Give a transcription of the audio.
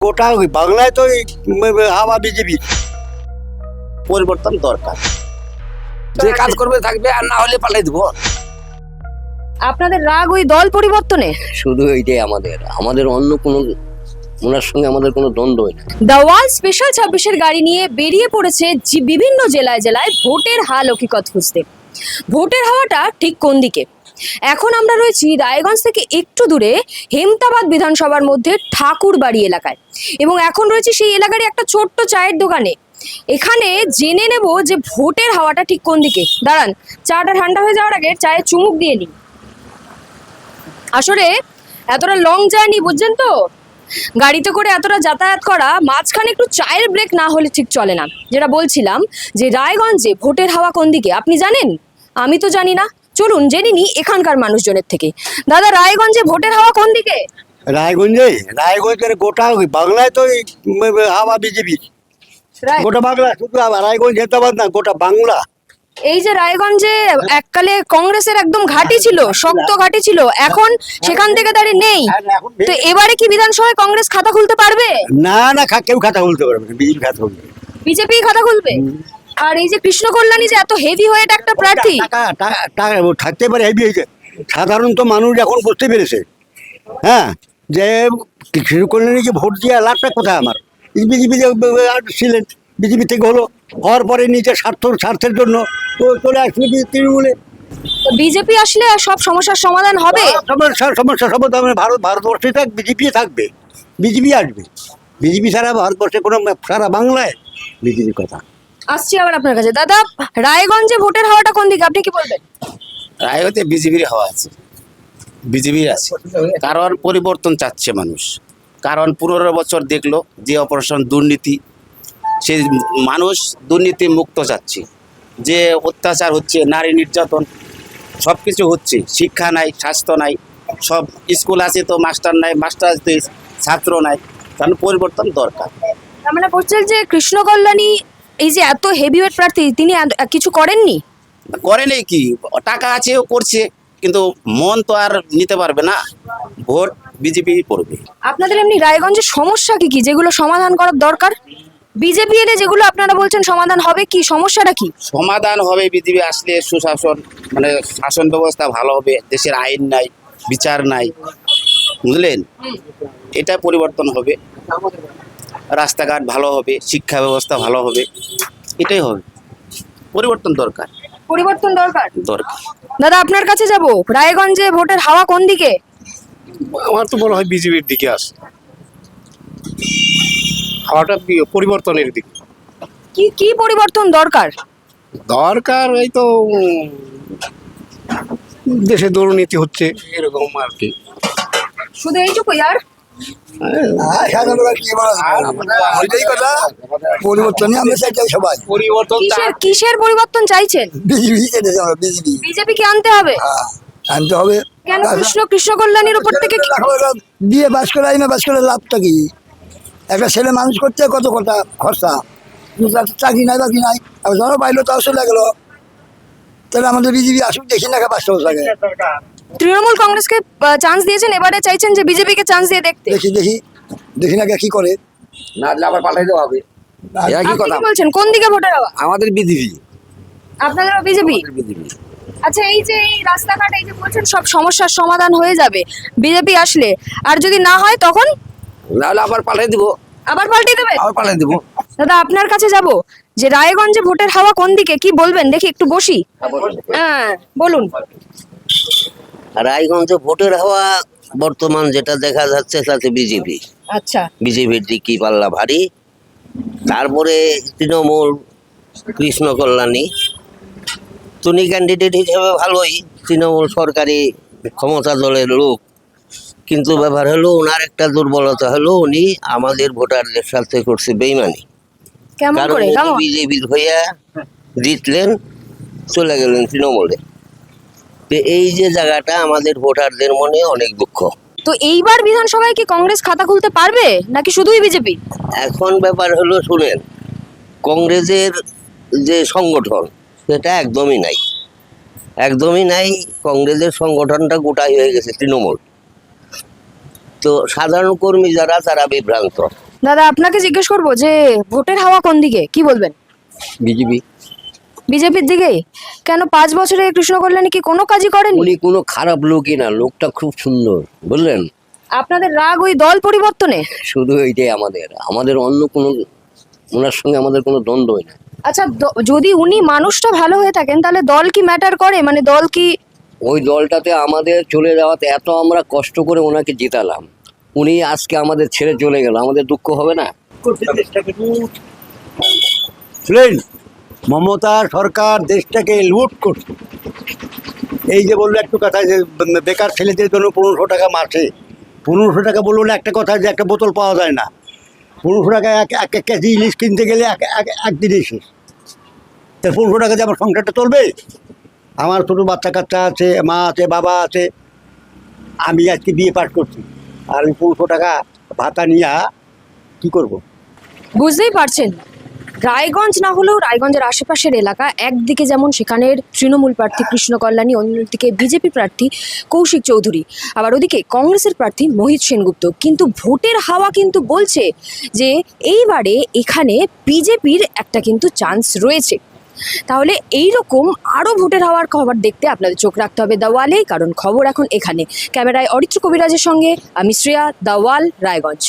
গোটা বাংলায় তো হাওয়া বিজেপি পরিবর্তন দরকার। যে কাজ করবে থাকবে, আর না হলে পাল্টাই দিব। আপনাদের রাগ ওই দল পরিবর্তনে? শুধু এইটাই আমাদের অন্য কোনো ওনার সঙ্গে আমাদের কোনো দ্বন্দ্ব নেই। দ্য ওয়ার্ল্ড স্পেশাল 26-এর গাড়ি নিয়ে বেরিয়ে পড়েছে বিভিন্ন জেলায় জেলায় ভোটের হাল হকিকত খুঁজতে। ভোটের হাওয়াটা ঠিক কোন দিকে? এখন আমরা রয়েছি রায়গঞ্জ থেকে একটু দূরে হেমতাবাদ বিধানসভার মধ্যে ঠাকুরবাড়ি এলাকায়, এবং এখন রয়েছি সেই এলাকারই একটা ছোট্ট চায়ের দোকানে। এখানে জেনে নেব যে ভোটের হাওয়াটা ঠিক কোন দিকে। দাঁড়ান, চাটা ঠান্ডা হয়ে যাওয়ার আগে চায়ে চুমুক দিয়ে নিই। আসলে এতটা লং জার্নি, বুঝছেন তো, গাড়িতে করে এতটা যাতায়াত করা, মাঝখানে একটু চায়ের ব্রেক না হলে ঠিক চলে না। যেটা বলছিলাম যে রায়গঞ্জে ভোটের হাওয়া কোন দিকে আপনি জানেন? আমি তো জানি না, চলুন জেনে নিই এখানকার মানুষজনের থেকে। দাদা, রায়গঞ্জে ভোটের হাওয়া কোন দিকে? রায়গঞ্জের গোটা বাংলায় তো হাওয়া বিজেপি, গোটা বাংলা, শুধু রায়গঞ্জ হেমতাবাদ না, গোটা বাংলা। এই যে রায়গঞ্জে এককালে কংগ্রেসের একদম ঘাঁটি ছিল, শক্ত ঘাঁটি ছিল, এখন সেখান থেকে দাঁড়িয়ে নেই। তো এবারে কি বিধানসভায় কংগ্রেস খাতা খুলতে পারবে? না না, কেউ খাতা খুলতে পারবে না, বিজেপি খাতা খুলবে। বিজেপি খাতা খুলবে? আর এই যে কৃষ্ণ কল্যাণী যে এত হেভি ওয়েট একটা প্রার্থী, থাকতে পারে হেভি হয়েছে, সাধারণত মানুষ এখন বুঝতে পেরেছে, হ্যাঁ, যে কৃষি কল্যাণী যে ভোট দিয়ে লাভটা কোথায় আমার। বিজেপি ছিলেন, বিজেপি থেকে হওয়ার পরে নিজের স্বার্থের জন্য তো চলে আসলে তৃণমূলে। বিজেপি আসলে সব সমস্যার সমাধান হবে? সমস্যা সমাধান ভারতবর্ষে বিজেপি থাকবে, বিজেপি আসবে। বিজেপি সারা ভারতবর্ষে কোনো, সারা বাংলায় বিজেপির কথা। আসছি আবার আপনার কাছে। দাদা, রায়গঞ্জে ভোটের হাওয়াটা কোন দিকে আপনি কি বলবেন? রায়গঞ্জে বিজেপির হাওয়া আছে, বিজেপির আছে, কারণ পরিবর্তন চাচ্ছে মানুষ। কারণ 15 বছর দেখলো যে অপারেশন দুর্নীতি, সেই মানুষ দুর্নীতি মুক্ত চাচ্ছে। যে অত্যাচার হচ্ছে, নারী নির্যাতন, সব কিছু হচ্ছে, শিক্ষা নাই, স্বাস্থ্য নাই, সব স্কুল আছে তো মাস্টার নাই, মাস্টার আছে তো ছাত্র নাই, কারণ পরিবর্তন দরকার। তার মানে বলছেন যে কৃষ্ণ কল্যাণী এই যে এত হেভিওয়েট প্রার্থী, তিনি কিছু করেননি? করে নেই কি, টাকা আছে ও করছে, কিন্তু মন তো আর নিতে পারবে না, ভোট বিজেপি করবে। আপনাদের এমনি রায়গঞ্জের সমস্যা কি কি যেগুলো সমাধান করার দরকার? বিজেপি এলে যেগুলো আপনারা বলছেন সমাধান হবে, কি সমস্যাটা কি? সমাধান হবে বিজেপি আসলে, সুশাসন, মানে শাসন ব্যবস্থা ভালো হবে, দেশের আইন নাই, বিচার নাই, বুঝলেন, এটা পরিবর্তন হবে, রাস্তাঘাট ভালো হবে, শিক্ষা ব্যবস্থা ভালো হবে, এটাই হবে। পরিবর্তন দরকার, পরিবর্তন দরকার। দরকার। দাদা, আপনার কাছে যাব, রায়গঞ্জে ভোটের হাওয়া কোন দিকে? আমার তো মনে হয় বিজেপির দিকে আসে, হাওয়াটা পরিবর্তনের দিকে। কি কি পরিবর্তন দরকার? দরকার এই তো দেশে দুর্নীতি হচ্ছে, এরকম আর কি। শুধু এইটুকুই? আর পরিবর্তনই আমরা চাই সবাই। পরিবর্তন কিসের পরিবর্তন চাইছেন? বিজেপি বিজেপি কে আনতে হবে? আনতে হবে। কেন? কৃষ্ণ কল্যাণীর উপর থেকে বিয়ে বাস করে, আইনে বাস করে লাভটা কি? একটা ছেলে মানুষ করতে কত কথা খরচা, চাকরি নাই বাকি নাই, ধরো পাইলো তাও চলে গেল। তাহলে আমাদের বিজেপি আসুক, দেখি না 5 বছর আগে। তৃণমূল কংগ্রেসকে চান্স দিয়েছেন, এবারে চাইছেন যে বিজেপিকে চান্স দিয়ে দেখতে। দেখি না কি করে, না দিলে আবার পাল্টাই দেওয়া হবে। একই আপনি কথা। কি বলছেন, কোন দিকে ভোটের হাওয়া? আমাদের বিজেপি। আপনাদেরও বিজেপি? বিজেপি। আচ্ছা, এই যে এই রাস্তাঘাট, এই যে বলছেন সব সমস্যার সমাধান হয়ে যাবে বিজেপি আসলে, আর যদি না হয় তখন? নাহলে আবার পাল্টাই দিব। আবার পাল্টে দেবে? আবার পাল্টাই দিব। দাদা, আপনার কাছে যাব, যে রায়গঞ্জে ভোটের হাওয়া কোন দিকে কি বলবেন দেখি, একটু বসি। হ্যাঁ, বলুন। রায়গঞ্জে ভোটের হাওয়া বর্তমান যেটা দেখা যাচ্ছে তাতে বিজেপি। আচ্ছা, বিজেপির দিকই পাল্লা ভারী। তারপরে তৃণমূল, কৃষ্ণ কল্যাণী, তিনি ক্যান্ডিডেট হিসেবে ভালোই, তৃণমূল সরকারি ক্ষমতা দলের লোক, কিন্তু ব্যাপার হলো ওনার একটা দুর্বলতা হলো উনি আমাদের ভোটারদের সাথে করছে বেইমানি। কেমন কারণ করে? কেমন? বিজেপির হইয়া জিতলেন, চলে গেলেন তৃণমূলে। তো এই যে জায়গাটা আমাদের ভোটারদের মনে অনেক দুঃখ। তো এইবার বিধানসভায় কি কংগ্রেস খাতা খুলতে পারবে নাকি শুধুই বিজেপি? এখন ব্যাপার হলো শুনেন, কংগ্রেসের যে সংগঠন সেটা একদমই নাই, একদমই নাই। কংগ্রেসের সংগঠনটা গোটাই হয়ে গেছে তৃণমূল। তো সাধারণ কর্মী যারা, তারা বিভ্রান্ত। দাদা আপনাকে জিজ্ঞেস করবো যে ভোটের হাওয়া কোন দিকে, কি বলবেন? বিজেপি। বিজেপির দিকেই? কেন 5 বছরে কৃষ্ণ কল্যাণী কি কোনো কাজই করেনি? উনি কোনো খারাপ লোকই না, লোকটা খুব সুন্দর, বুঝলেন? আপনাদের রাগ ওই দল পরিবর্তনে? শুধু এইটাই আমাদের অন্য কোনো, ওনার সঙ্গে আমাদের কোনো দ্বন্দ্বই না। আচ্ছা, যদি উনি মানুষটা ভালো হয়ে থাকেন তাহলে দল কি ম্যাটার করে? মানে দল কি? ওই দলটাতে আমাদের চলে যাওয়াতে এত আমরা কষ্ট করে ওনাকে জিতালাম, উনি আজকে আমাদের ছেড়ে চলে গেল, আমাদের দুঃখ হবে না? শুনলেন, মমতা সরকার দেশটাকে লুট করছে। এই যে বললো একটু কথা যে বেকার ছেলেদের জন্য 1500 টাকা মাসে, 1500 টাকা বললো না, একটা কথা যে একটা বোতল পাওয়া যায় না। 1500 টাকা এক কেজি ইলিশ কিনতে গেলে একদিনই শেষ। তা 1500 টাকা দিয়ে আমার সংসারটা চলবে? আমার ছোটো বাচ্চা কাচ্চা আছে, মা আছে, বাবা আছে। আমি আজকে বিয়ে পাস করছি, আর ওই 1500 টাকা ভাতা নিয়ে কী করবো? বুঝতেই পারছেন, রায়গঞ্জ না হলেও রায়গঞ্জের আশেপাশের এলাকা, একদিকে যেমন সেখানের তৃণমূল প্রার্থী কৃষ্ণ কল্যাণী, অন্যদিকে বিজেপি প্রার্থী কৌশিক চৌধুরী, আবার ওদিকে কংগ্রেসের প্রার্থী মোহিত সেনগুপ্ত। কিন্তু ভোটের হাওয়া কিন্তু বলছে যে এইবারে এখানে বিজেপির একটা কিন্তু চান্স রয়েছে। তাহলে এই রকম আরও ভোটের হাওয়ার খবর দেখতে আপনাদের চোখ রাখতে হবে দ্য ওয়ালে, কারণ খবর এখন এখানে। ক্যামেরায় অরিত্র কবিরাজের সঙ্গে আমি শ্রেয়া, দ্য ওয়াল, রায়গঞ্জ।